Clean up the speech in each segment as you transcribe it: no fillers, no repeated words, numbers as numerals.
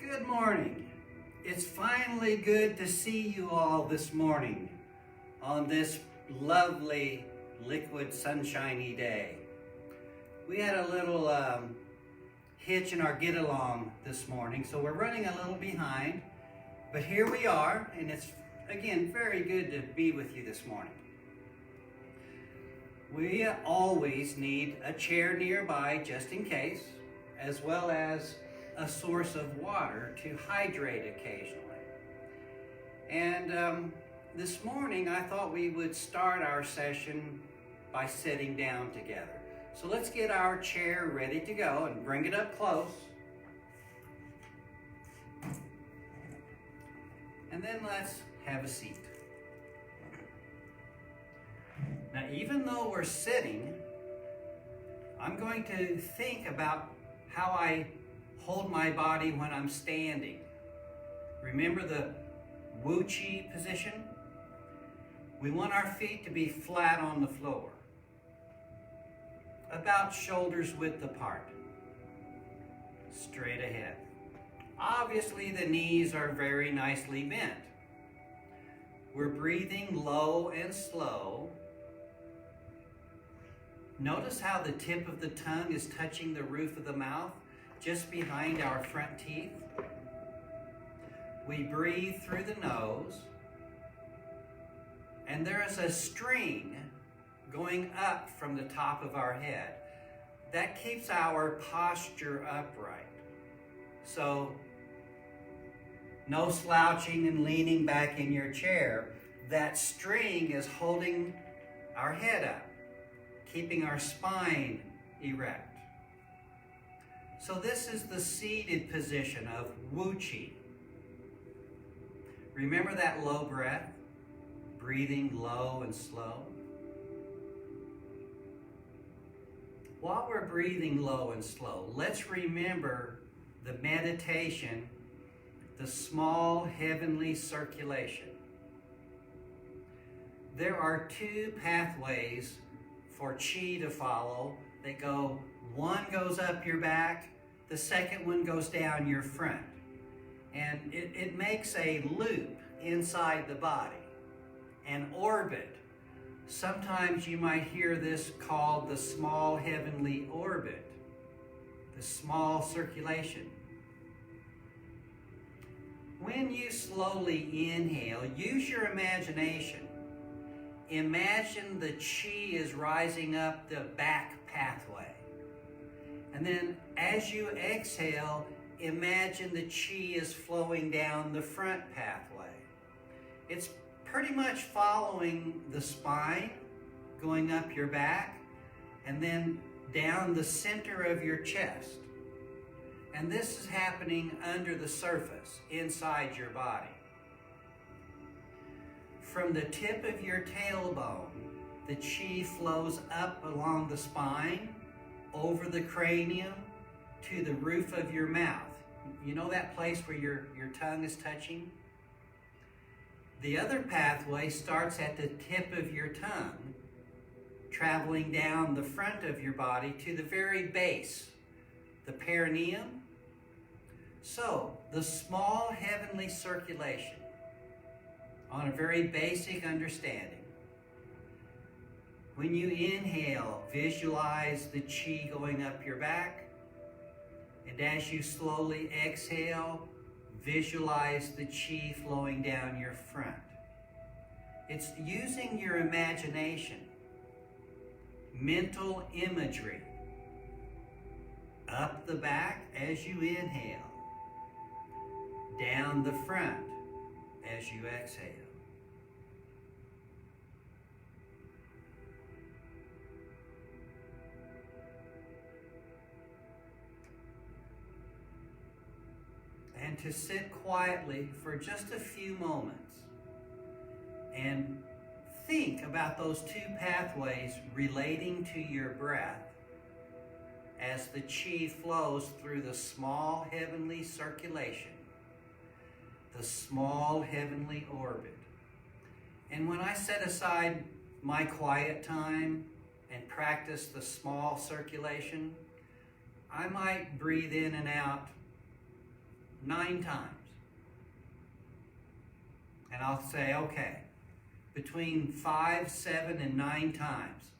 Good morning. It's finally good to see you all this morning on this lovely liquid sunshiny day. We had a little hitch in our get along this morning, so we're running a little behind, but here we are, and it's again very good to be with you this morning. We always need a chair nearby just in case, as well as a source of water to hydrate occasionally. And this morning I thought we would start our session by sitting down together. So let's get our chair ready to go and bring it up close. And then let's have a seat. Now, even though we're sitting, I'm going to think about how I hold my body when I'm standing. Remember the Wu Chi position? We want our feet to be flat on the floor, about shoulders width apart, straight ahead. Obviously, the knees are very nicely bent. We're breathing low and slow. Notice how the tip of the tongue is touching the roof of the mouth, just behind our front teeth. We breathe through the nose, and there is a string going up from the top of our head. That keeps our posture upright. So, no slouching and leaning back in your chair. That string is holding our head up, keeping our spine erect. So this is the seated position of Wu Chi. Remember that low breath, breathing low and slow. While we're breathing low and slow, let's remember the meditation, the small heavenly circulation. There are two pathways for Chi to follow. They go, one goes up your back, the second one goes down your front. And it makes a loop inside the body, an orbit. Sometimes you might hear this called the small heavenly orbit, the small circulation. When you slowly inhale, use your imagination. Imagine the Chi is rising up the back pathway. And then as you exhale, imagine the Chi is flowing down the front pathway. It's pretty much following the spine, going up your back, and then down the center of your chest. And this is happening under the surface, inside your body. From the tip of your tailbone, the Chi flows up along the spine, over the cranium, to the roof of your mouth. You know that place where your tongue is touching? The other pathway starts at the tip of your tongue, traveling down the front of your body to the very base, the perineum. So, the small heavenly circulation, on a very basic understanding. When you inhale, visualize the Chi going up your back. And as you slowly exhale, visualize the Chi flowing down your front. It's using your imagination, mental imagery, up the back as you inhale, down the front as you exhale. And to sit quietly for just a few moments and think about those two pathways relating to your breath as the Chi flows through the small heavenly circulation, the small heavenly orbit. And when I set aside my quiet time and practice the small circulation, I might breathe in and out 9 times. And I'll say, okay, between 5, 7, and 9 times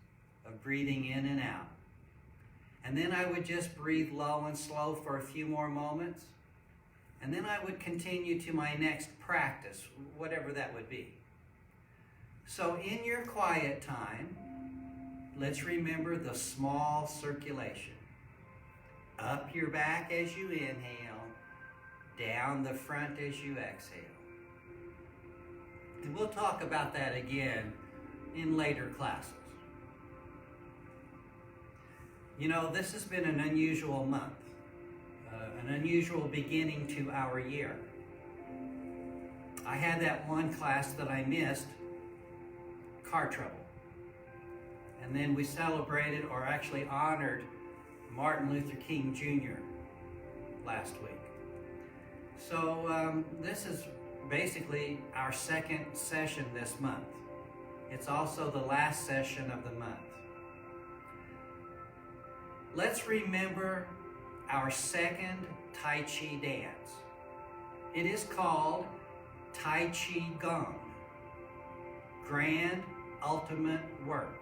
of breathing in and out. And then I would just breathe low and slow for a few more moments. And then I would continue to my next practice, whatever that would be. So in your quiet time, let's remember the small circulation. Up your back as you inhale, down the front as you exhale. And we'll talk about that again in later classes. You know, this has been an unusual month, an unusual beginning to our year. I had that one class that I missed, car trouble. And then we celebrated, or actually honored, Martin Luther King Jr. last week. So this is basically our second session this month. It's also the last session of the month. Let's remember our second Tai Chi dance. It is called Tai Chi Gong, Grand Ultimate Work.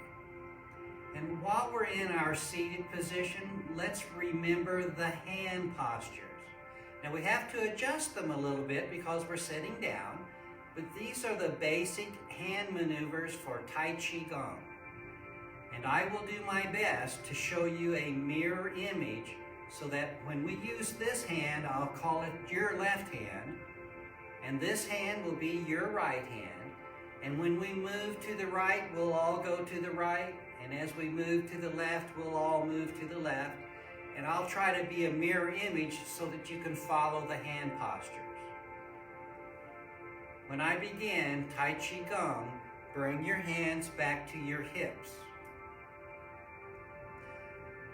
And while we're in our seated position, let's remember the hand postures. Now we have to adjust them a little bit because we're sitting down, but these are the basic hand maneuvers for Tai Chi Gong. And I will do my best to show you a mirror image so that when we use this hand, I'll call it your left hand, and this hand will be your right hand. And when we move to the right, we'll all go to the right, and as we move to the left, we'll all move to the left. And I'll try to be a mirror image so that you can follow the hand postures. When I begin Tai Chi Gong, bring your hands back to your hips.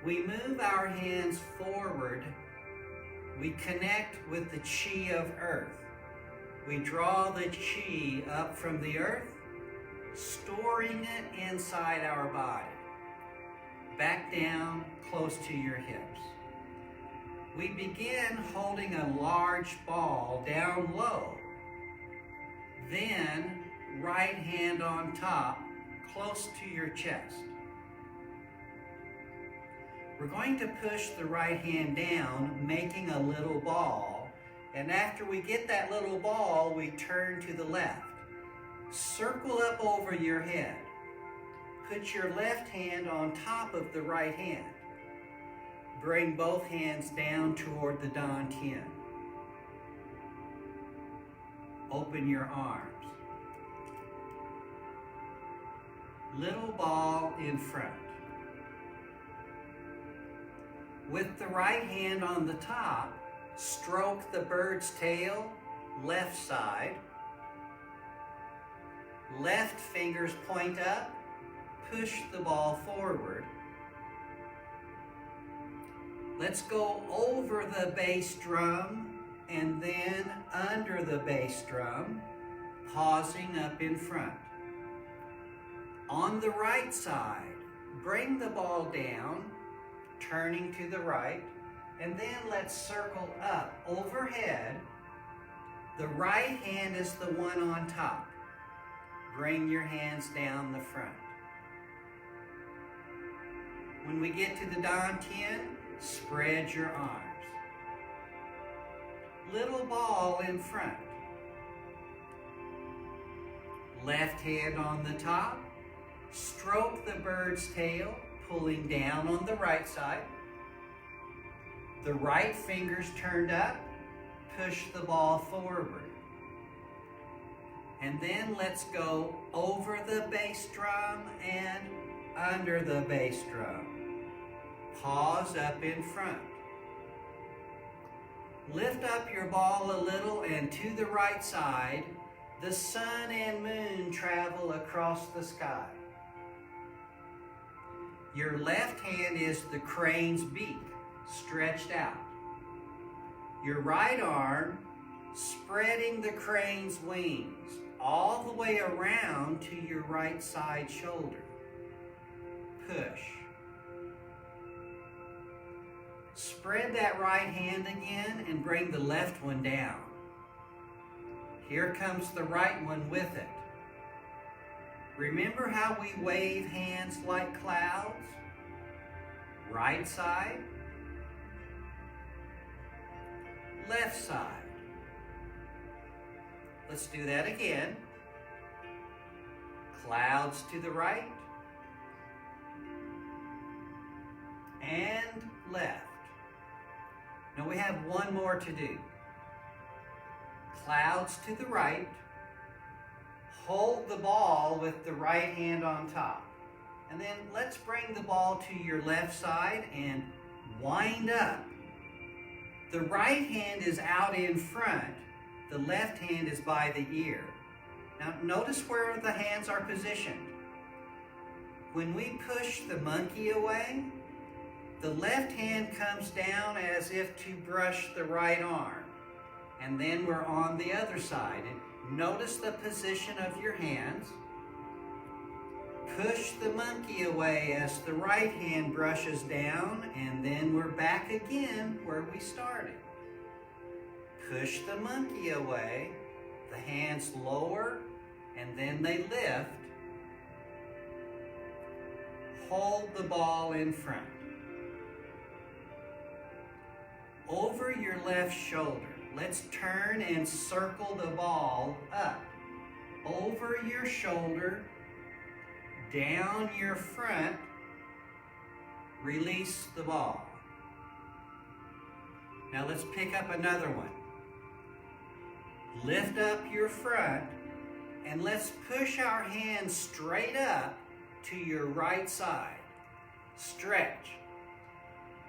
We move our hands forward. We connect with the Chi of Earth. We draw the Chi up from the earth, storing it inside our body. Back down close to your hips. We begin holding a large ball down low. Then right hand on top, close to your chest. We're going to push the right hand down, making a little ball. And after we get that little ball, we turn to the left. Circle up over your head. Put your left hand on top of the right hand. Bring both hands down toward the dantian. Open your arms. Little ball in front. With the right hand on the top, stroke the bird's tail, left side. Left fingers point up, push the ball forward. Let's go over the bass drum and then under the bass drum, pausing up in front. On the right side, bring the ball down, turning to the right, and then let's circle up overhead. The right hand is the one on top. Bring your hands down the front. When we get to the dantian, spread your arms. Little ball in front. Left hand on the top. Stroke the bird's tail, pulling down on the right side. The right fingers turned up, push the ball forward. And then let's go over the bass drum and under the bass drum. Pause up in front. Lift up your ball a little, and to the right side, the sun and moon travel across the sky. Your left hand is the crane's beak, stretched out. Your right arm spreading the crane's wings all the way around to your right side shoulder. Push. spread that right hand again and bring the left one down. Here comes the right one with it. Remember how we wave hands like clouds? Right side, left side. Let's do that again. Clouds to the right and left. Now we have one more to do. Clouds to the right. Hold the ball with the right hand on top. And then let's bring the ball to your left side and wind up. The right hand is out in front. The left hand is by the ear. Now notice where the hands are positioned. When we push the monkey away, the left hand comes down as if to brush the right arm. And then we're on the other side. And notice the position of your hands. Push the monkey away as the right hand brushes down, and then we're back again where we started. Push the monkey away, the hands lower, and then they lift. Hold the ball in front. Over your left shoulder, let's turn and circle the ball up. Over your shoulder, down your front, release the ball. Now let's pick up another one. Lift up your front and let's push our hands straight up to your right side. Stretch.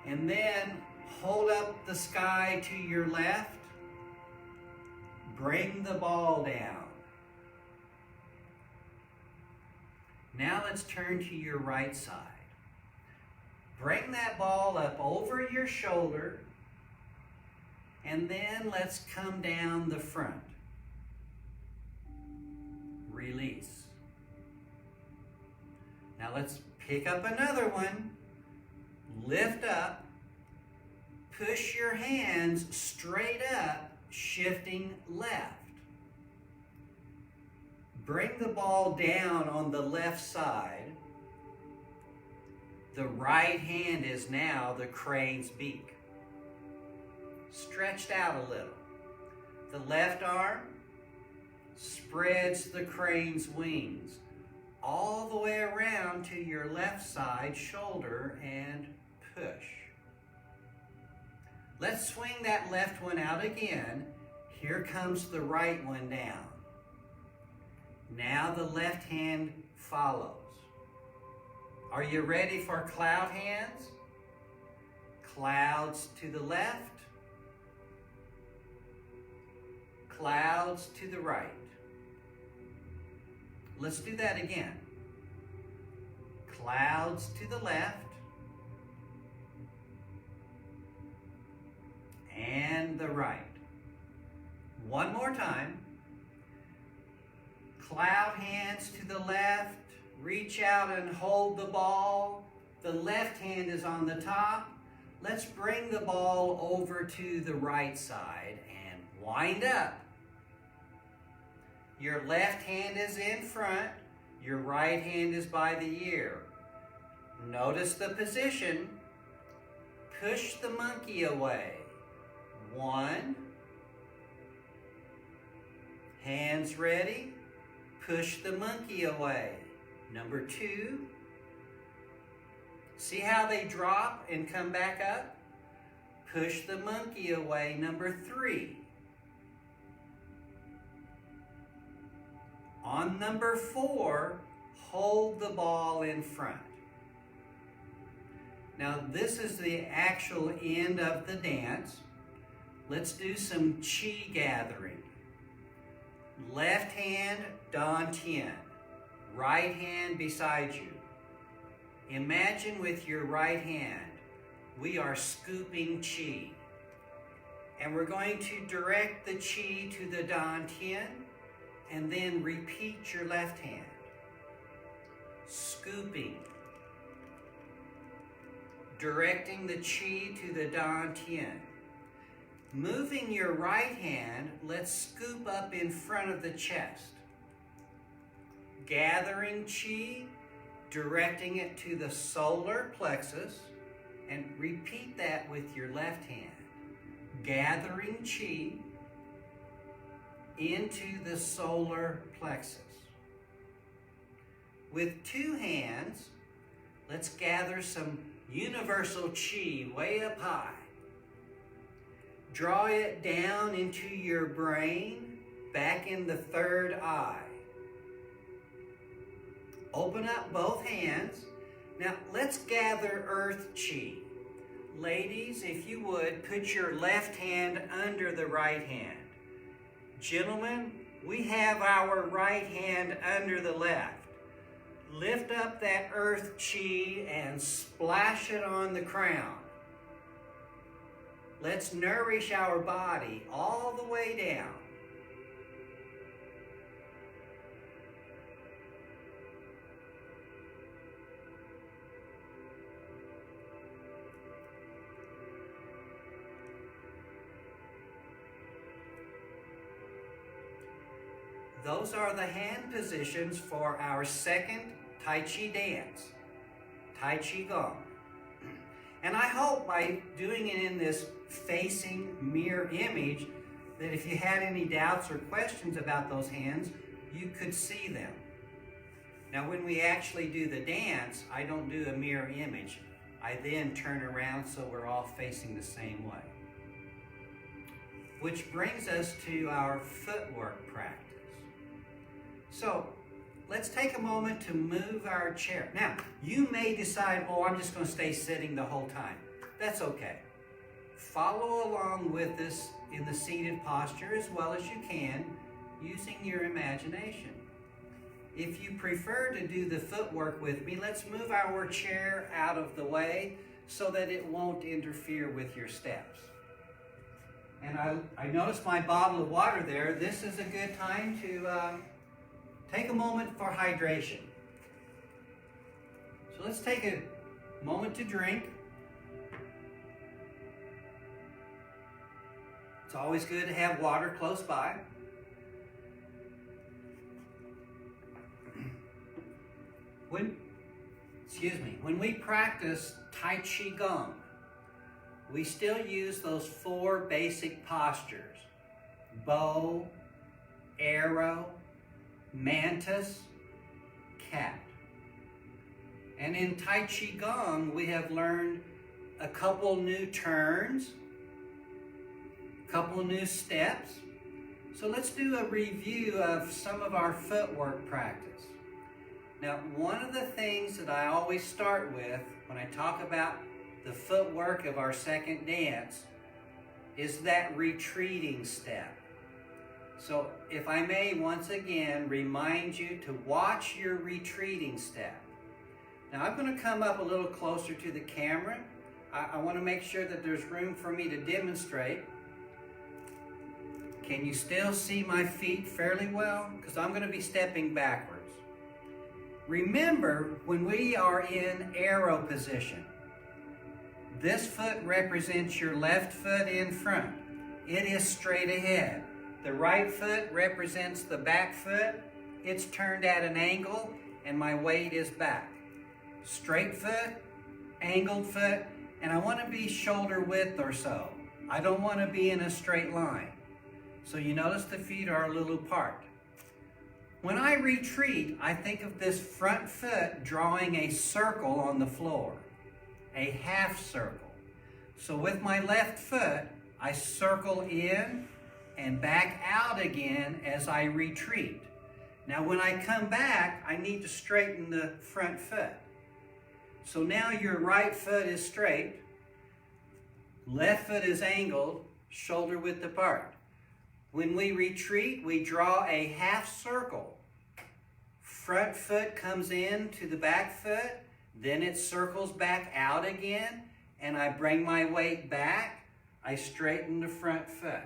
And then hold up the sky to your left. Bring the ball down. Now let's turn to your right side. Bring that ball up over your shoulder, and then let's come down the front. Release. Now let's pick up another one. Lift up. Push your hands straight up, shifting left. Bring the ball down on the left side. The right hand is now the crane's beak. Stretched out a little. The left arm spreads the crane's wings all the way around to your left side shoulder and push. Let's swing that left one out again. Here comes the right one down. Now the left hand follows. Are you ready for cloud hands? Clouds to the left. Clouds to the right. Let's do that again. Clouds to the left. And the right. One more time. Cloud hands to the left, reach out and hold the ball. The left hand is on the top. Let's bring the ball over to the right side and wind up. Your left hand is in front, your right hand is by the ear. Notice the position. Push the monkey away. 1. Hands ready. Push the monkey away. Number 2. See how they drop and come back up? Push the monkey away. Number 3. On number 4, hold the ball in front. Now this is the actual end of the dance. Let's do some chi gathering. Left hand, dantian. Right hand beside you. Imagine with your right hand, we are scooping chi. And we're going to direct the chi to the dantian and then repeat your left hand. Scooping. directing the Chi to the Dantian. Moving your right hand, let's scoop up in front of the chest. Gathering Chi, directing it to the solar plexus, and repeat that with your left hand. Gathering Chi into the solar plexus. With two hands, let's gather some universal Chi way up high. Draw it down into your brain, back in the third eye. Open up both hands. Now let's gather Earth Chi. Ladies, if you would, put your left hand under the right hand. Gentlemen, we have our right hand under the left. Lift up that Earth Chi and splash it on the crown. Let's nourish our body all the way down. Those are the hand positions for our second Tai Chi dance, Tai Chi Gong. And I hope by doing it in this facing mirror image that if you had any doubts or questions about those hands, you could see them. Now when we actually do the dance, I don't do a mirror image. I then turn around so we're all facing the same way. Which brings us to our footwork practice. So let's take a moment to move our chair. Now, you may decide, oh, I'm just going to stay sitting the whole time. That's okay. Follow along with us in the seated posture as well as you can, using your imagination. If you prefer to do the footwork with me, let's move our chair out of the way so that it won't interfere with your steps. And I noticed my bottle of water there. This is a good time to take a moment for hydration. So let's take a moment to drink. It's always good to have water close by. When we practice Tai Chi Gong, we still use those four basic postures: bow, arrow, mantis, cat. And in Tai Chi Gong, we have learned a couple new turns, a couple new steps. So let's do a review of some of our footwork practice. Now, one of the things that I always start with when I talk about the footwork of our second dance is that retreating step. So if I may once again remind you to watch your retreating step. Now I'm going to come up a little closer to the camera. I want to make sure that there's room for me to demonstrate. Can you still see my feet fairly well? Because I'm going to be stepping backwards. Remember, when we are in arrow position, this foot represents your left foot in front. It is straight ahead. The right foot represents the back foot. It's turned at an angle and my weight is back. Straight foot, angled foot, and I want to be shoulder width or so. I don't want to be in a straight line. So you notice the feet are a little apart. When I retreat, I think of this front foot drawing a circle on the floor, a half circle. So with my left foot, I circle in and back out again as I retreat. Now when I come back, I need to straighten the front foot. So now your right foot is straight, left foot is angled, shoulder width apart. When we retreat, we draw a half circle. Front foot comes in to the back foot, then it circles back out again, and I bring my weight back. I straighten the front foot.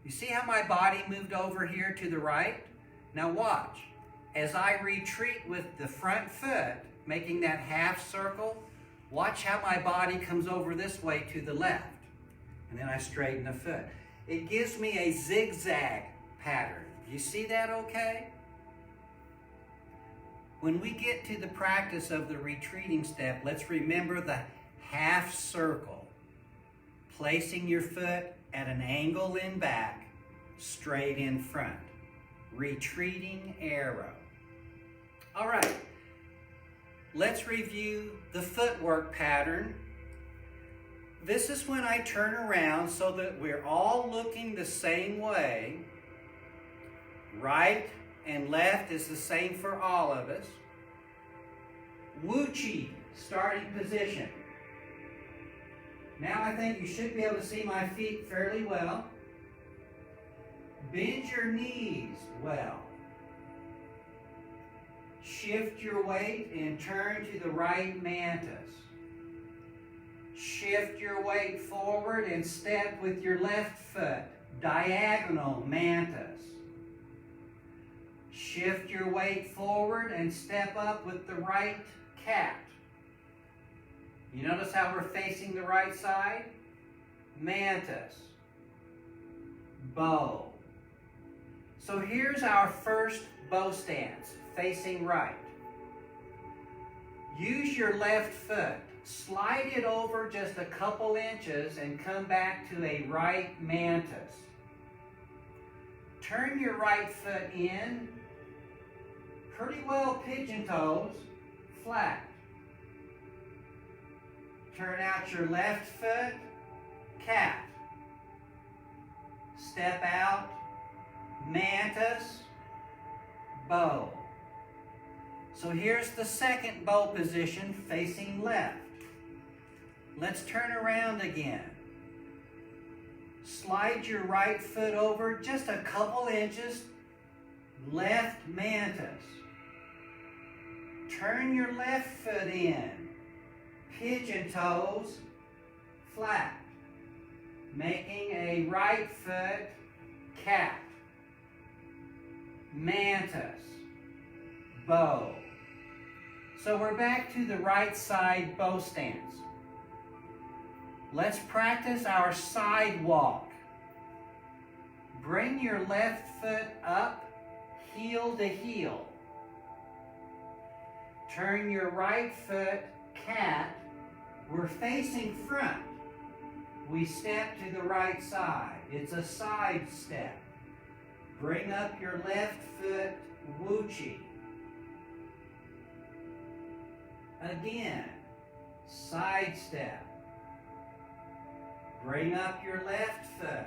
You see how my body moved over here to the right? Now watch. As I retreat with the front foot, making that half circle, Watch how my body comes over this way to the left. And then I straighten the foot. It gives me a zigzag pattern. You see that okay? When we get to the practice of the retreating step, let's remember the half circle. Placing your foot at an angle in back, straight in front. Retreating arrow. All right. Let's review the footwork pattern. This is when I turn around so that we're all looking the same way. Right and left is the same for all of us. Wu-Chi, starting position. Now I think you should be able to see my feet fairly well. Bend your knees well. Shift your weight and turn to the right mantis. Shift your weight forward and step with your left foot, diagonal mantis. Shift your weight forward and step up with the right cat. You notice how we're facing the right side? Mantis. Bow. So here's our first bow stance, facing right. Use your left foot. Slide it over just a couple inches and come back to a right mantis. Turn your right foot in, pretty well pigeon toes, flat. Turn out your left foot, cat. Step out, mantis, bow. So here's the second bow position facing left. Let's turn around again. Slide your right foot over just a couple inches, left mantis. Turn your left foot in, pigeon toes, flat, making a right foot, cat, mantis, bow. So we're back to the right side bow stance. Let's practice our side walk. Bring your left foot up, heel to heel. Turn your right foot, cat. We're facing front. We step to the right side. It's a side step. Bring up your left foot, Wu-Chi. Again, side step. Bring up your left foot,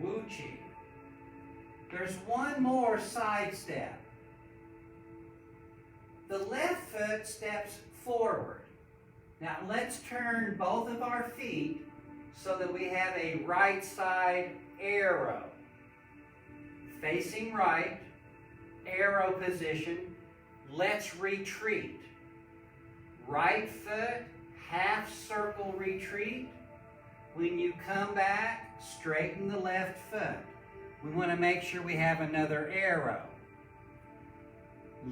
Wu-Chi. There's one more side step. The left foot steps forward. Now let's turn both of our feet so that we have a right side arrow. Facing right, arrow position. Let's retreat. Right foot, half circle retreat. When you come back, straighten the left foot. We want to make sure we have another arrow.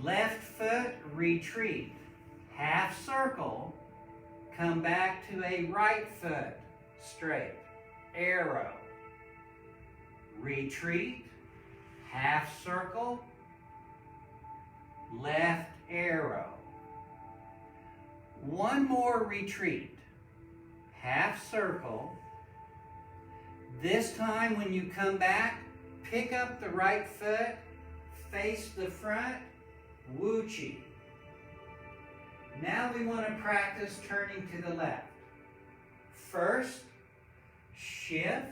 Left foot, retreat. Half circle, come back to a right foot, straight. Arrow. Retreat, half circle, left arrow. One more retreat. Half circle. This time when you come back, pick up the right foot, face the front, Wu-Chi. Now we want to practice turning to the left. First, shift.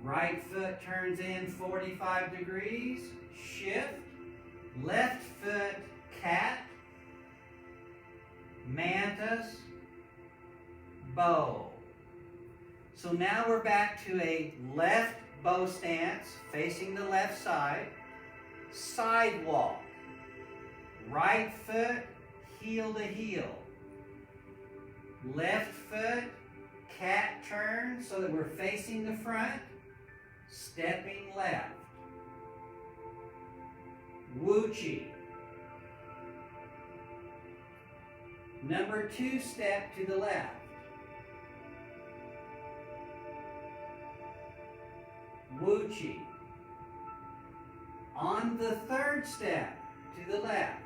Right foot turns in 45 degrees. Shift. Left foot, cat. Mantis. Bow. So now we're back to a left bow stance, facing the left side. Sidewalk. Right foot, heel to heel. Left foot, cat turn so that we're facing the front. Stepping left. Wu-Chi. Number 2 step to the left. Wu Chi. On the 3rd step to the left,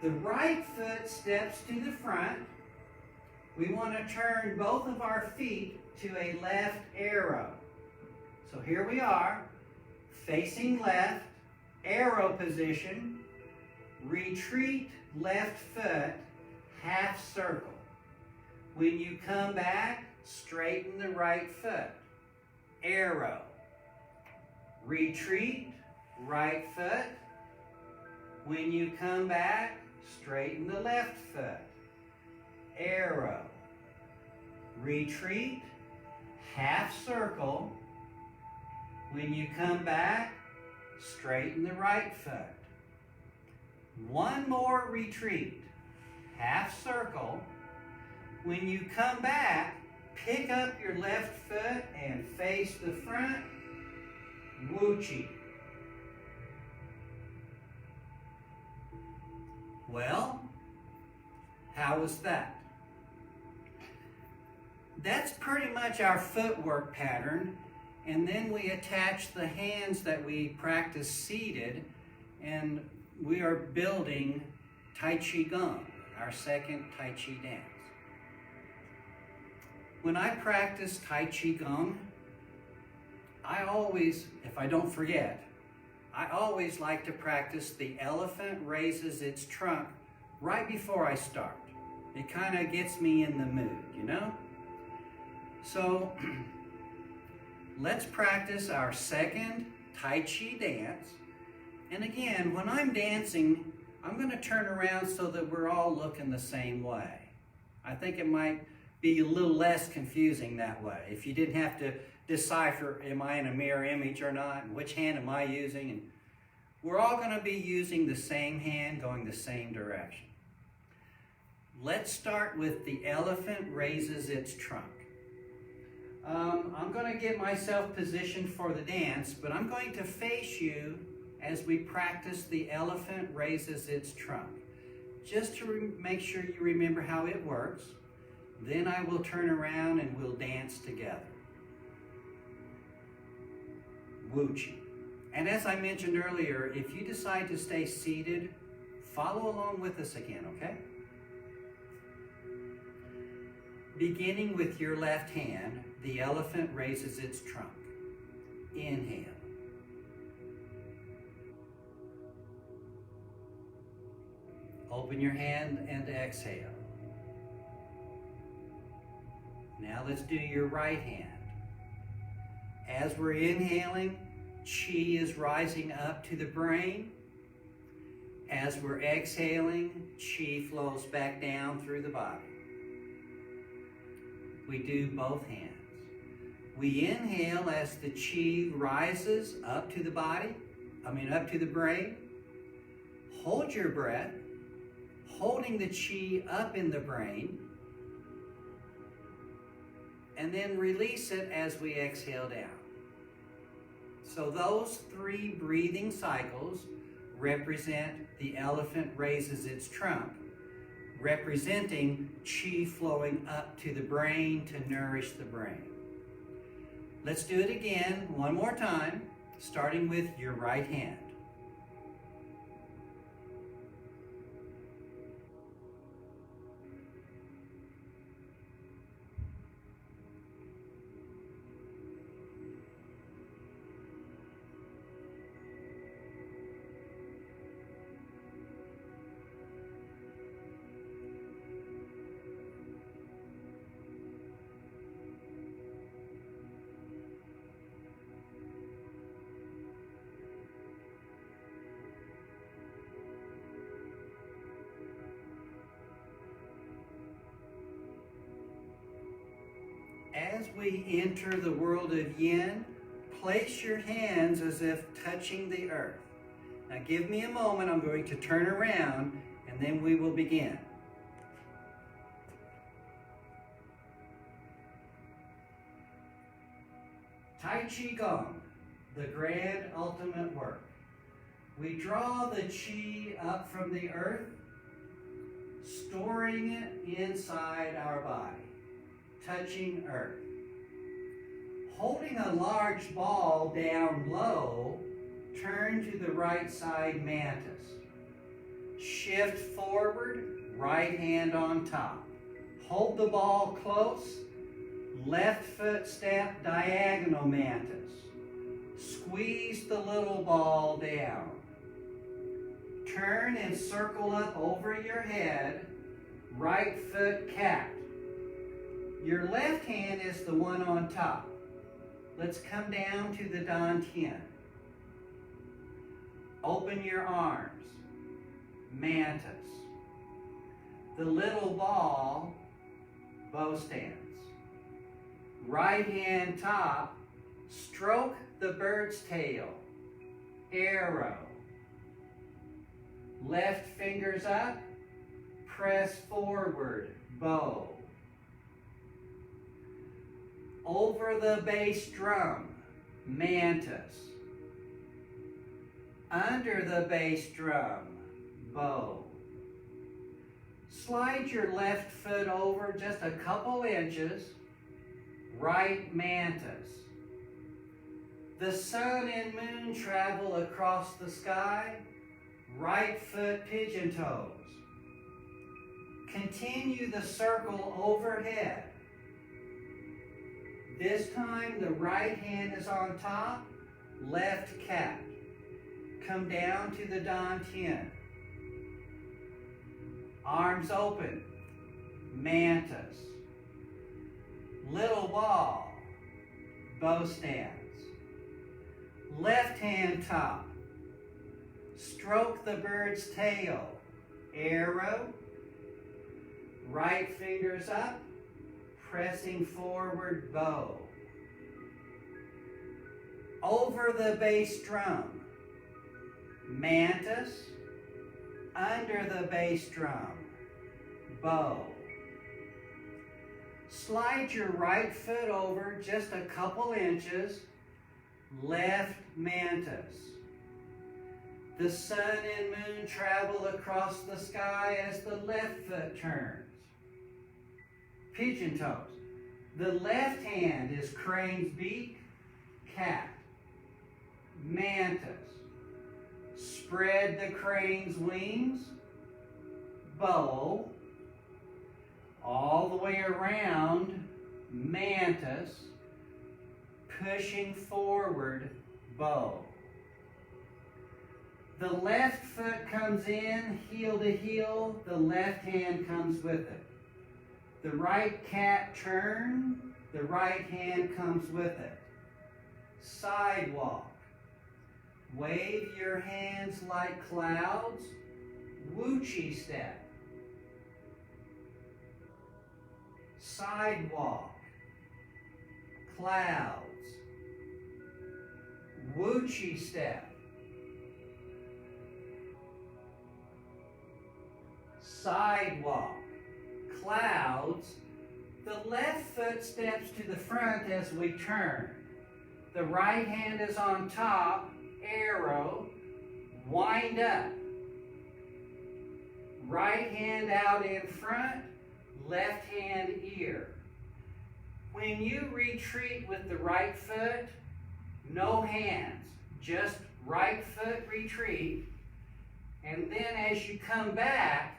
the right foot steps to the front. We want to turn both of our feet to a left arrow. So here we are, facing left, arrow position, retreat left foot, half circle. When you come back, straighten the right foot, arrow. Retreat, right foot. When you come back, straighten the left foot, arrow. Retreat, half circle. When you come back, straighten the right foot. One more retreat, half circle. When you come back, pick up your left foot and face the front, Wu Chi. Well, how was that? That's pretty much our footwork pattern, and then we attach the hands that we practice seated, and we are building Tai Chi Gong, our second Tai Chi dance. When I practice Tai Chi Gong, I always, if I don't forget, I always like to practice the elephant raises its trunk right before I start. It kind of gets me in the mood, you know? So let's practice our second Tai Chi dance. And again, when I'm dancing, I'm going to turn around so that we're all looking the same way. I think it might be a little less confusing that way. If you didn't have to decipher, am I in a mirror image or not, and which hand am I using? And we're all going to be using the same hand, going the same direction. Let's start with the elephant raises its trunk. I'm going to get myself positioned for the dance, but I'm going to face you as we practice the elephant raises its trunk. Just to make sure you remember how it works. Then I will turn around and we'll dance together. Wu Chi. And as I mentioned earlier, if you decide to stay seated, follow along with us again, okay? Beginning with your left hand, the elephant raises its trunk. Inhale. Open your hand and exhale. Now let's do your right hand. As we're inhaling, Chi is rising up to the brain. As we're exhaling, Chi flows back down through the body. We do both hands. We inhale as the Chi rises up to the body, up to the brain. Hold your breath, holding the Chi up in the brain, and then release it as we exhale down. So those 3 breathing cycles represent the elephant raises its trunk, representing Chi flowing up to the brain to nourish the brain. Let's do it again, one more time, starting with your right hand. As we enter the world of yin, place your hands as if touching the earth. Now give me a moment, I'm going to turn around and then we will begin. Tai Chi Gong, the grand ultimate work. We draw the Chi up from the earth, storing it inside our body, touching earth. Holding a large ball down low, turn to the right side mantis. Shift forward, right hand on top. Hold the ball close, left foot step diagonal mantis. Squeeze the little ball down. Turn and circle up over your head, right foot cat. Your left hand is the one on top. Let's come down to the dantian. Open your arms, mantis. The little ball, bow stance. Right hand top, stroke the bird's tail, arrow. Left fingers up, press forward, bow. Over the bass drum, mantis. Under the bass drum, bow. Slide your left foot over just a couple inches, right mantis. The sun and moon travel across the sky, right foot pigeon toes. Continue the circle overhead. This time the right hand is on top, left cat. Come down to the dantian. Arms open, mantis. Little ball, bow stance. Left hand top. Stroke the bird's tail, arrow. Right fingers up, pressing forward, bow. Over the bass drum, mantis. Under the bass drum, bow. Slide your right foot over just a couple inches, left mantis. The sun and moon travel across the sky as the left foot turns. Pigeon toes. The left hand is crane's beak, cat. Mantis. Spread the crane's wings, bow. All the way around, mantis. Pushing forward, bow. The left foot comes in, heel to heel. The left hand comes with it. The right cat turn, the right hand comes with it. Sidewalk. Wave your hands like clouds. Wuchi step. Sidewalk. Clouds. Wuchi step. Sidewalk. Clouds. The left foot steps to the front as we turn. The right hand is on top, arrow, wind up. Right hand out in front, left hand ear. When you retreat with the right foot, no hands, just right foot retreat. And then as you come back,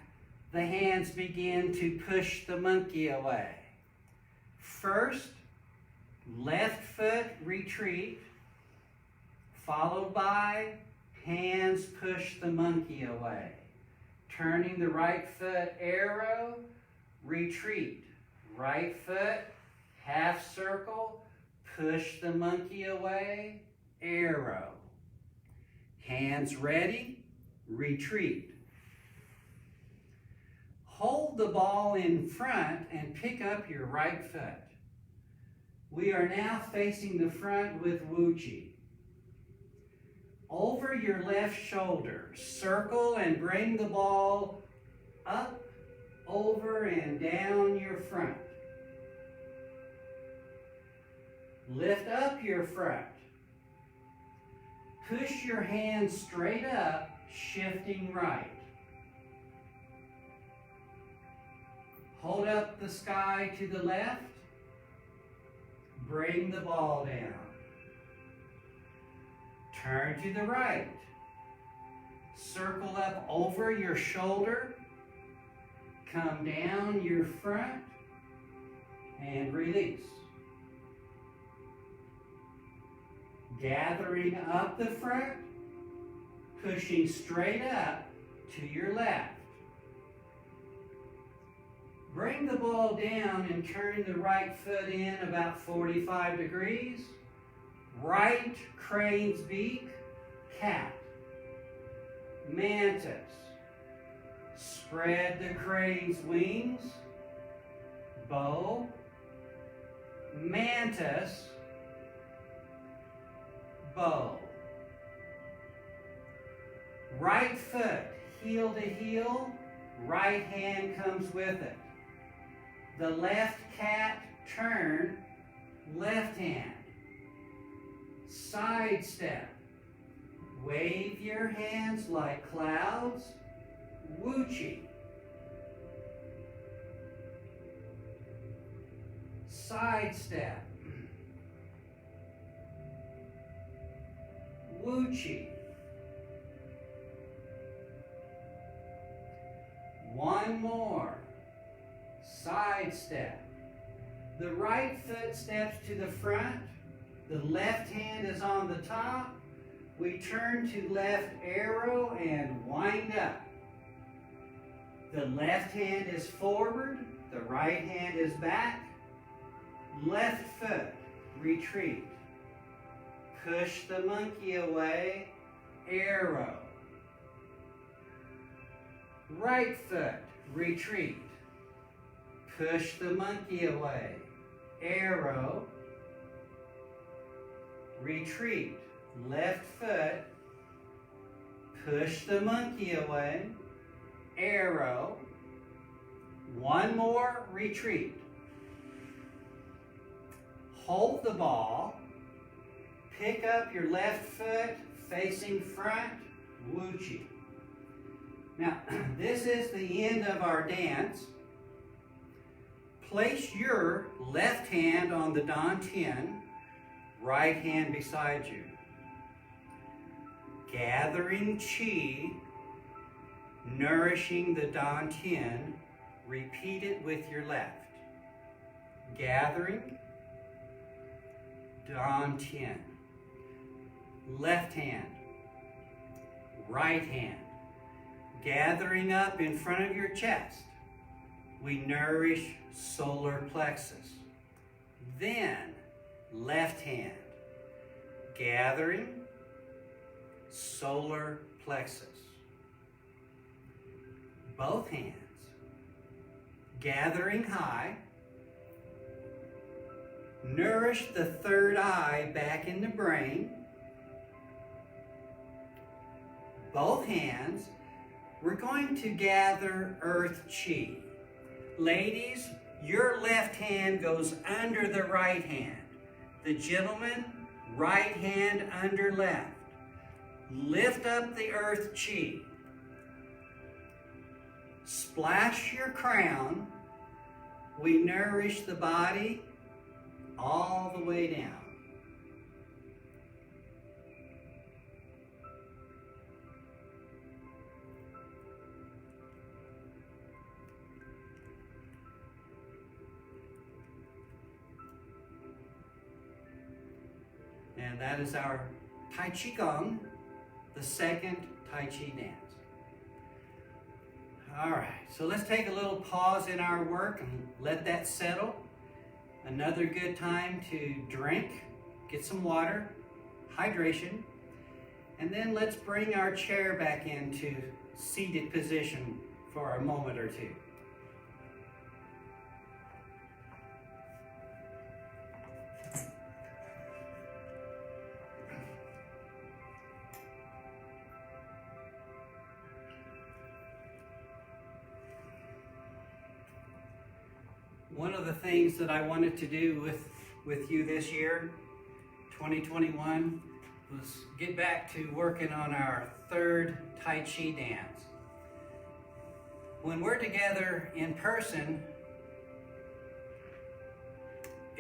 the hands begin to push the monkey away. First, left foot retreat, followed by hands push the monkey away. Turning the right foot arrow, retreat. Right foot, half circle, push the monkey away, arrow. Hands ready, retreat. Hold the ball in front and pick up your right foot. We are now facing the front with Wuchi. Over your left shoulder, circle and bring the ball up, over, and down your front. Lift up your front. Push your hands straight up, shifting right. Hold up the sky to the left. Bring the ball down. Turn to the right. Circle up over your shoulder. Come down your front and release. Gathering up the front, pushing straight up to your left. Bring the ball down and turn the right foot in about 45 degrees. Right crane's beak, cat. Mantis. Spread the crane's wings. Bow. Mantis. Bow. Right foot, heel to heel. Right hand comes with it. The left cat, turn, left hand. Side step. Wave your hands like clouds. Wuchi. Side step. Wuchi. One more. Side step. The right foot steps to the front. The left hand is on the top. We turn to left arrow and wind up. The left hand is forward. The right hand is back. Left foot, retreat. Push the monkey away, arrow. Right foot, retreat. Push the monkey away, arrow. Retreat. Left foot, push the monkey away, arrow. One more, retreat. Hold the ball. Pick up your left foot facing front, wuchi. Now, this is the end of our dance. Place your left hand on the dantian, right hand beside you. Gathering qi, nourishing the dantian, repeat it with your left. Gathering, dantian. Left hand, right hand. Gathering up in front of your chest, we nourish solar plexus. Then, left hand, gathering, solar plexus. Both hands, gathering high, nourish the third eye back in the brain. Both hands, we're going to gather earth chi. Ladies, your left hand goes under the right hand. The gentleman, right hand under left. Lift up the earth chi. Splash your crown. We nourish the body all the way down. And that is our Tai Chi Gong, the second Tai Chi dance. All right, so let's take a little pause in our work and let that settle. Another good time to drink, get some water, hydration, and then let's bring our chair back into seated position for a moment or two. One of the things that I wanted to do with you this year, 2021, was get back to working on our third Tai Chi dance. When we're together in person,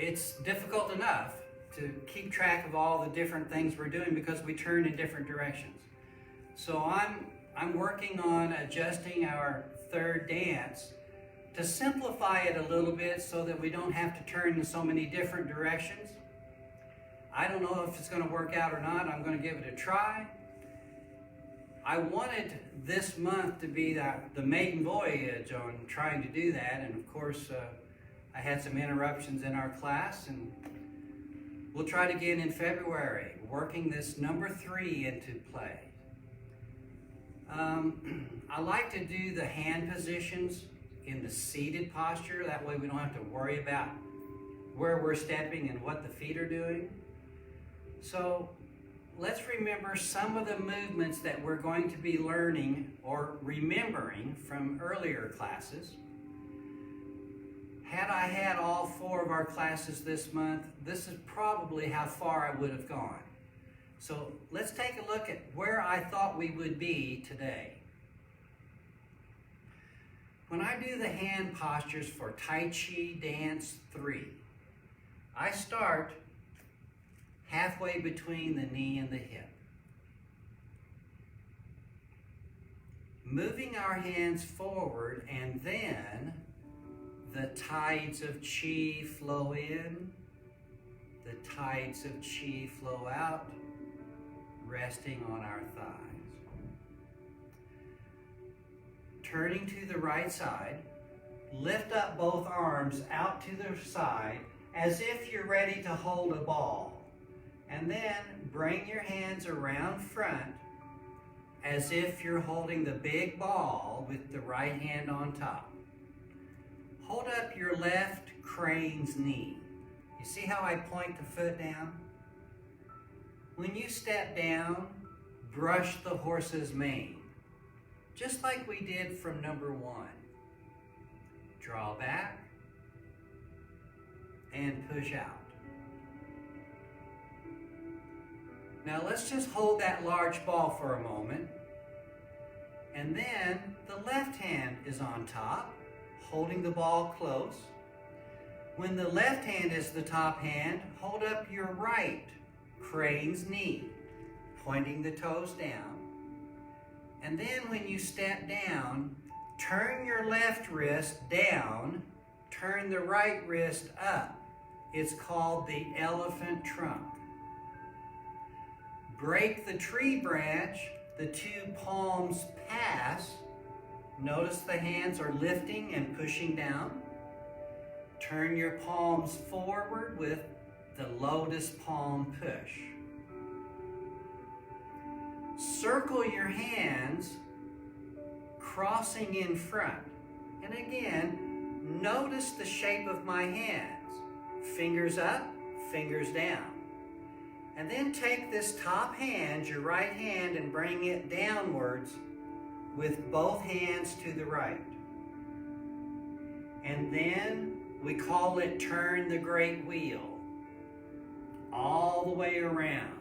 it's difficult enough to keep track of all the different things we're doing because we turn in different directions. So I'm working on adjusting our third dance to simplify it a little bit so that we don't have to turn in so many different directions. I don't know if it's going to work out or not. I'm going to give it a try. I wanted this month to be the maiden voyage on trying to do that, and of course I had some interruptions in our class, and we'll try it again in February, working this number 3 into play. I like to do the hand positions in the seated posture. That way we don't have to worry about where we're stepping and what the feet are doing. So let's remember some of the movements that we're going to be learning or remembering from earlier classes. Had I had all 4 of our classes this month, this is probably how far I would have gone. So let's take a look at where I thought we would be today. When I do the hand postures for Tai Chi Dance 3, I start halfway between the knee and the hip. Moving our hands forward, and then the tides of Qi flow in, the tides of Qi flow out, resting on our thighs. Turning to the right side, lift up both arms out to the side as if you're ready to hold a ball. And then bring your hands around front as if you're holding the big ball with the right hand on top. Hold up your left crane's knee. You see how I point the foot down? When you step down, brush the horse's mane, just like we did from number 1. Draw back and push out. Now let's just hold that large ball for a moment. And then the left hand is on top, holding the ball close. When the left hand is the top hand, hold up your right crane's knee, pointing the toes down. And then when you step down, turn your left wrist down, turn the right wrist up. It's called the elephant trunk. Break the tree branch, the 2 palms pass. Notice the hands are lifting and pushing down. Turn your palms forward with the lotus palm push. Circle your hands, crossing in front. And again, notice the shape of my hands. Fingers up, fingers down. And then take this top hand, your right hand, and bring it downwards with both hands to the right. And then we call it turn the great wheel, all the way around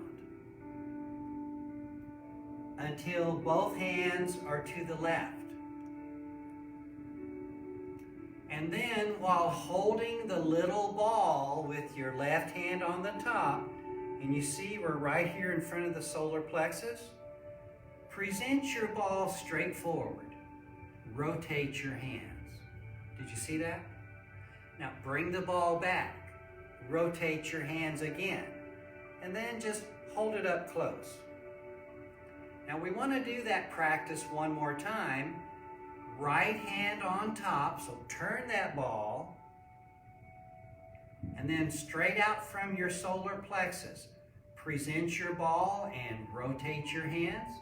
until both hands are to the left. And then while holding the little ball with your left hand on the top, and you see we're right here in front of the solar plexus, present your ball straight forward. Rotate your hands. Did you see that? Now bring the ball back. Rotate your hands again. And then just hold it up close. Now we want to do that practice one more time. Right hand on top, so turn that ball. And then straight out from your solar plexus, present your ball and rotate your hands.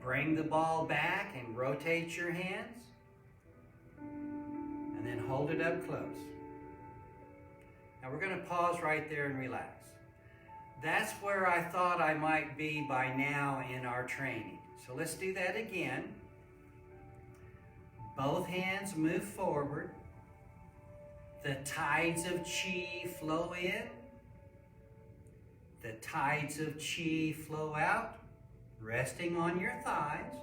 Bring the ball back and rotate your hands. And then hold it up close. Now we're going to pause right there and relax. That's where I thought I might be by now in our training. So let's do that again. Both hands move forward. The tides of Qi flow in. The tides of Qi flow out, resting on your thighs.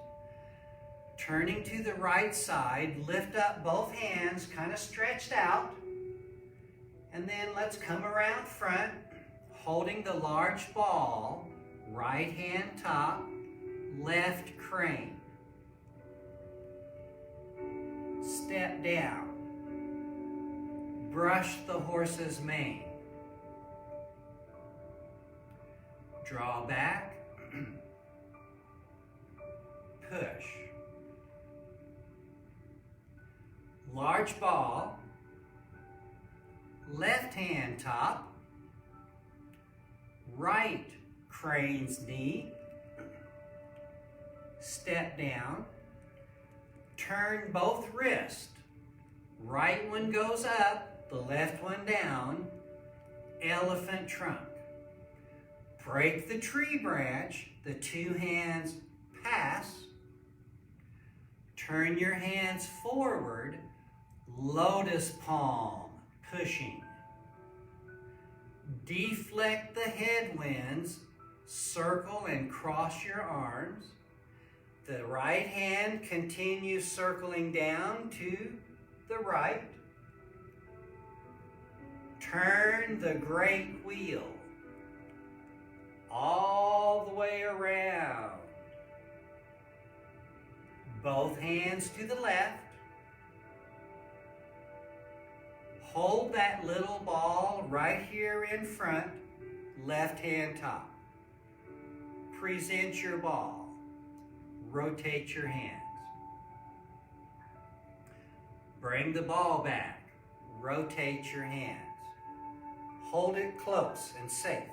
Turning to the right side, lift up both hands, kind of stretched out. And then let's come around front, holding the large ball, right hand top, left crane. Step down. Brush the horse's mane. Draw back. Push. Large ball. Left hand top. Right crane's knee. Step down. Turn both wrists. Right one goes up, the left one down. Elephant trunk. Break the tree branch, the two hands pass. Turn your hands forward, lotus palm, pushing. Deflect the headwinds, circle and cross your arms. The right hand continues circling down to the right. Turn the great wheel all the way around. Both hands to the left. Hold that little ball right here in front, left hand top. Present your ball. Rotate your hands. Bring the ball back. Rotate your hands. Hold it close and safe.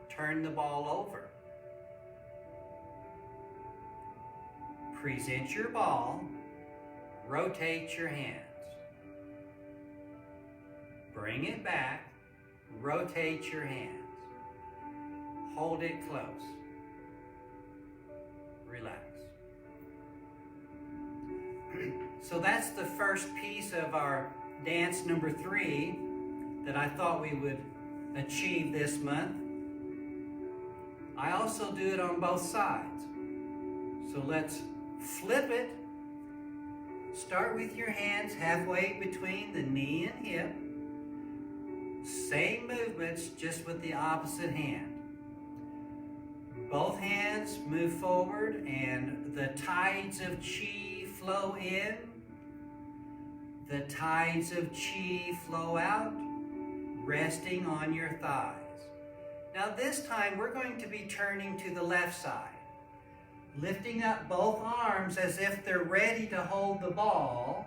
Turn the ball over. Present your ball. Rotate your hands. Bring it back. Rotate your hands. Hold it close. Relax. So that's the first piece of our dance number 3 that I thought we would achieve this month. I also do it on both sides. So let's flip it. Start with your hands halfway between the knee and hip. Same movements, just with the opposite hand. Both hands move forward and the tides of chi flow in. The tides of chi flow out, resting on your thighs. Now this time we're going to be turning to the left side. Lifting up both arms as if they're ready to hold the ball.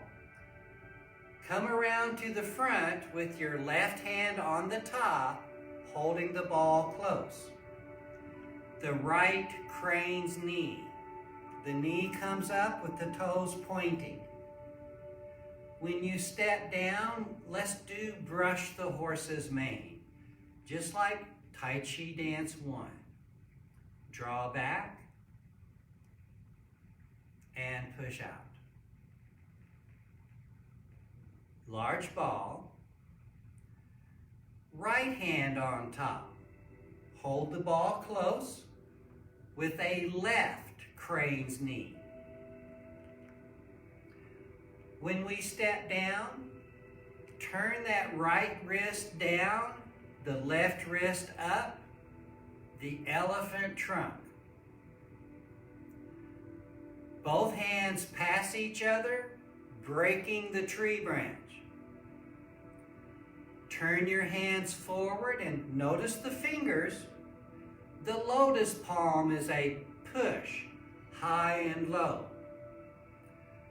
Come around to the front with your left hand on the top, holding the ball close. The right crane's knee. The knee comes up with the toes pointing. When you step down, let's do brush the horse's mane. Just like Tai Chi Dance 1. Draw back and push out. Large ball. Right hand on top. Hold the ball close with a left crane's knee. When we step down, turn that right wrist down, the left wrist up, the elephant trunk. Both hands pass each other, breaking the tree branch. Turn your hands forward and notice the fingers. The lotus palm is a push, high and low.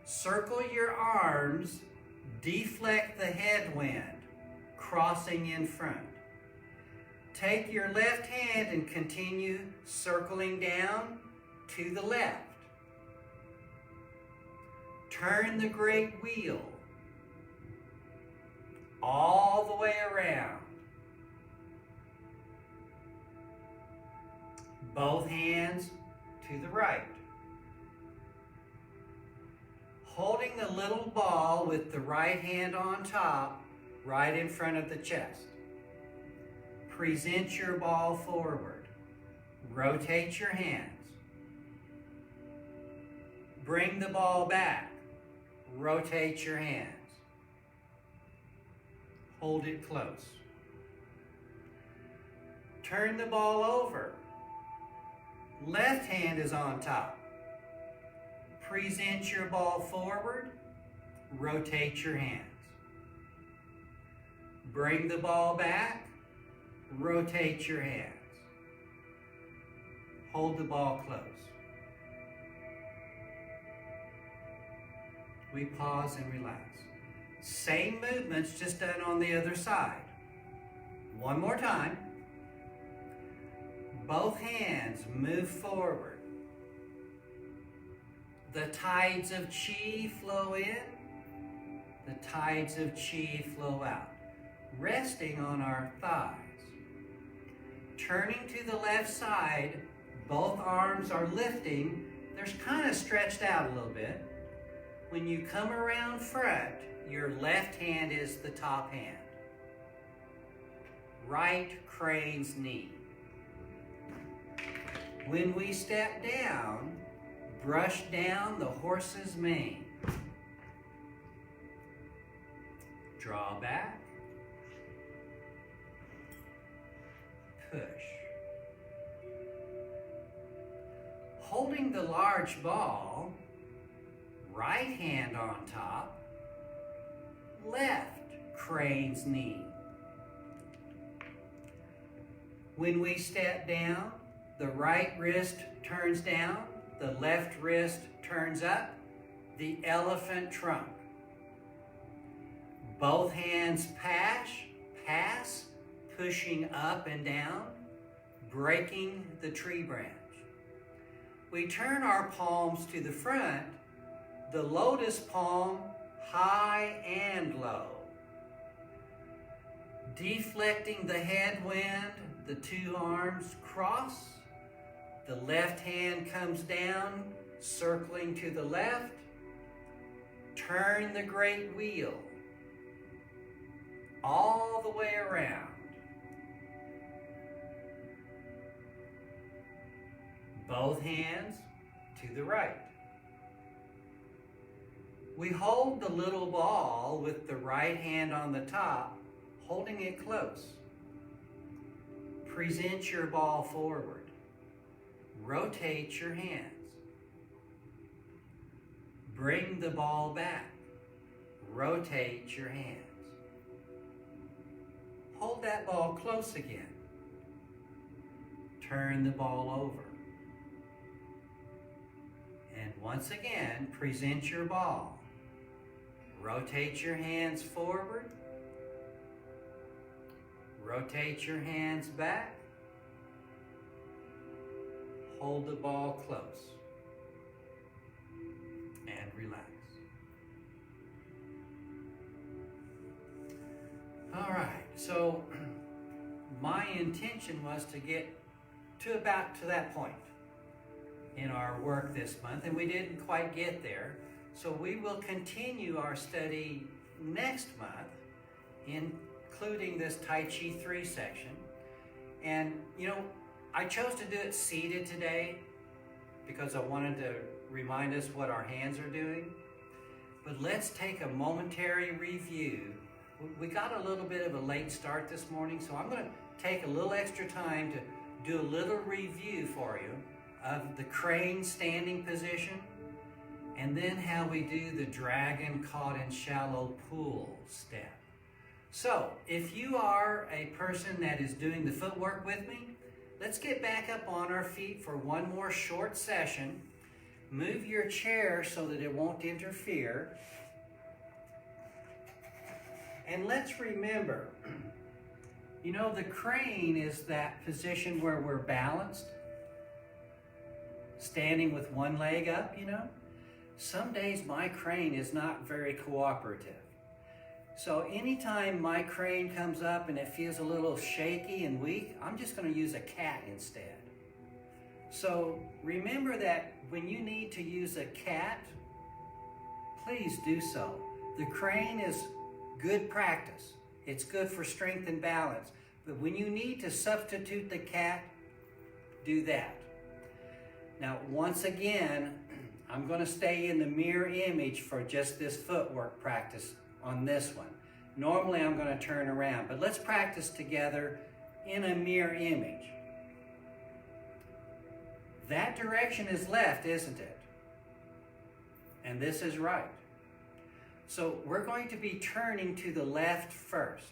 Circle your arms, deflect the headwind, crossing in front. Take your left hand and continue circling down to the left. Turn the great wheel all the way around. Both hands to the right. Holding the little ball with the right hand on top, right in front of the chest. Present your ball forward. Rotate your hands. Bring the ball back. Rotate your hands. Hold it close. Turn the ball over. Left hand is on top. Present your ball forward. Rotate your hands. Bring the ball back. Rotate your hands. Hold the ball close. We pause and relax. Same movements, just done on the other side. One more time. Both hands move forward. The tides of chi flow in. The tides of chi flow out. Resting on our thighs. Turning to the left side, both arms are lifting. They're kind of stretched out a little bit. When you come around front, your left hand is the top hand. Right crane's knee. When we step down, brush down the horse's mane. Draw back. Push. Holding the large ball, right hand on top, left crane's knee. When we step down, the right wrist turns down, the left wrist turns up, the elephant trunk. Both hands pass, pushing up and down, breaking the tree branch. We turn our palms to the front, the lotus palm high and low. Deflecting the headwind, the two arms cross. The left hand comes down, circling to the left. Turn the great wheel all the way around. Both hands to the right. We hold the little ball with the right hand on the top, holding it close. Present your ball forward. Rotate your hands. Bring the ball back. Rotate your hands. Hold that ball close again. Turn the ball over. And once again, present your ball. Rotate your hands forward. Rotate your hands back. Hold the ball close. And relax. All right, so my intention was to get to about to that point in our work this month, and we didn't quite get there. So we will continue our study next month, including this Tai Chi 3 section. And, you know, I chose to do it seated today because I wanted to remind us what our hands are doing. But let's take a momentary review. We got a little bit of a late start this morning, so I'm going to take a little extra time to do a little review for you of the crane standing position, and then how we do the dragon caught in shallow pool step. So, if you are a person that is doing the footwork with me, let's get back up on our feet for one more short session. Move your chair so that it won't interfere. And let's remember, you know, the crane is that position where we're balanced, standing with one leg up, you know. Some days my crane is not very cooperative. So anytime my crane comes up and it feels a little shaky and weak, I'm just going to use a cat instead. So remember that when you need to use a cat, please do so. The crane is good practice. It's good for strength and balance. But when you need to substitute the cat, do that. Now, once again, I'm going to stay in the mirror image for just this footwork practice on this one. Normally I'm going to turn around, but let's practice together in a mirror image. That direction is left, isn't it? And this is right. So we're going to be turning to the left first.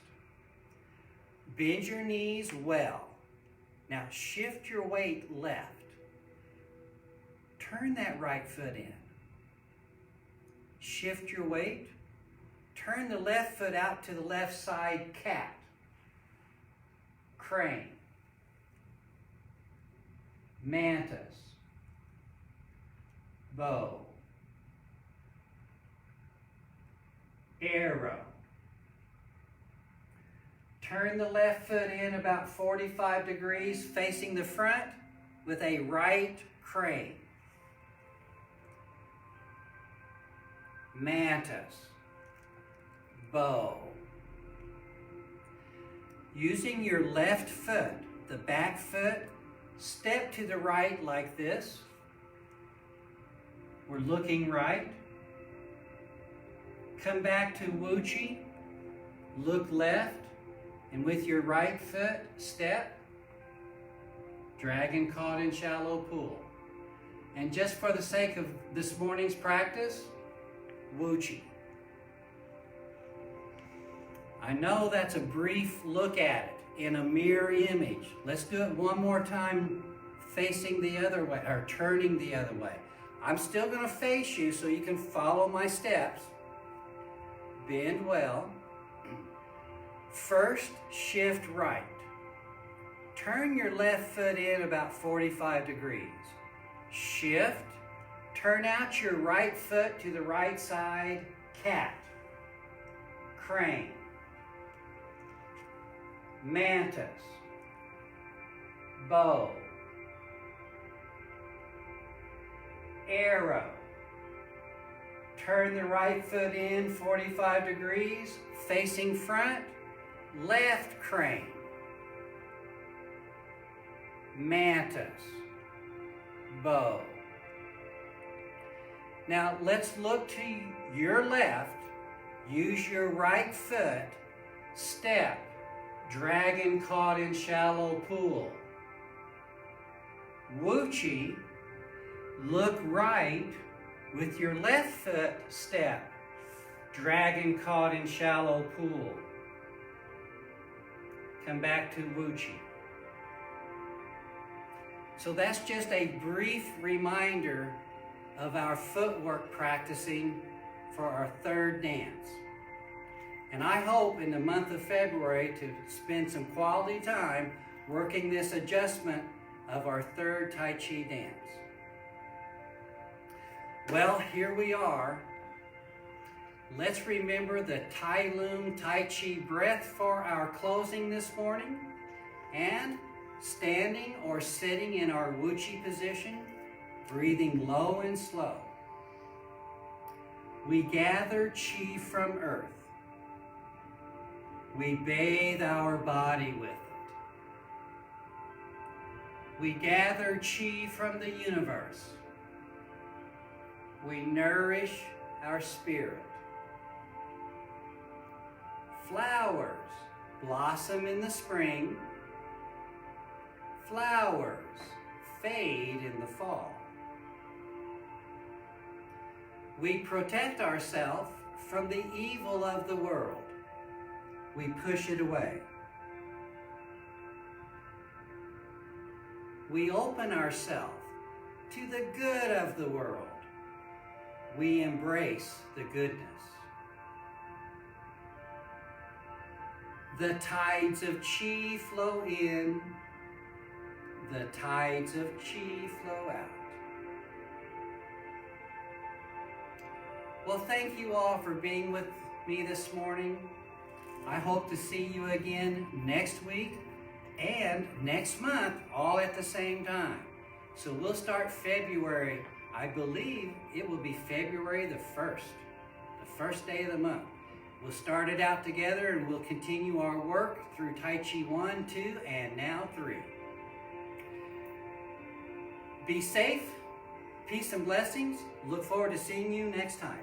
Bend your knees well. Now shift your weight left. Turn that right foot in. Shift your weight. Turn the left foot out to the left side, cat. Crane. Mantis. Bow. Arrow. Turn the left foot in about 45 degrees, facing the front with a right crane. Mantis. Bow. Using your left foot, the back foot, step to the right like this. We're looking right. Come back to Wuchi. Look left. And with your right foot, step. Dragon caught in shallow pool. And just for the sake of this morning's practice, Wuchi. I know that's a brief look at it in a mirror image. Let's do it one more time, facing the other way, or turning the other way. I'm still going to face you so you can follow my steps. Bend well. First, shift right. Turn your left foot in about 45 degrees. Shift. Turn out your right foot to the right side, cat. Crane. Mantis. Bow. Arrow. Turn the right foot in 45 degrees, facing front, left crane. Mantis. Bow. Now let's look to your left. Use your right foot, step. Dragon caught in shallow pool. Wuchi, look right with your left foot, step. Dragon caught in shallow pool. Come back to Wuchi. So that's just a brief reminder of our footwork practicing for our third dance. And I hope in the month of February to spend some quality time working this adjustment of our third Tai Chi dance. Well, here we are. Let's remember the Tai Lung Tai Chi breath for our closing this morning. And standing or sitting in our Wuchi position, breathing low and slow. We gather Qi from earth. We bathe our body with it. We gather Qi from the universe. We nourish our spirit. Flowers blossom in the spring. Flowers fade in the fall. We protect ourselves from the evil of the world. We push it away. We open ourselves to the good of the world. We embrace the goodness. The tides of Qi flow in. The tides of Qi flow out. Well, thank you all for being with me this morning. I hope to see you again next week and next month, all at the same time. So we'll start February. I believe it will be February the 1st, the first day of the month. We'll start it out together and we'll continue our work through Tai Chi 1, 2, and now 3. Be safe, peace and blessings. Look forward to seeing you next time.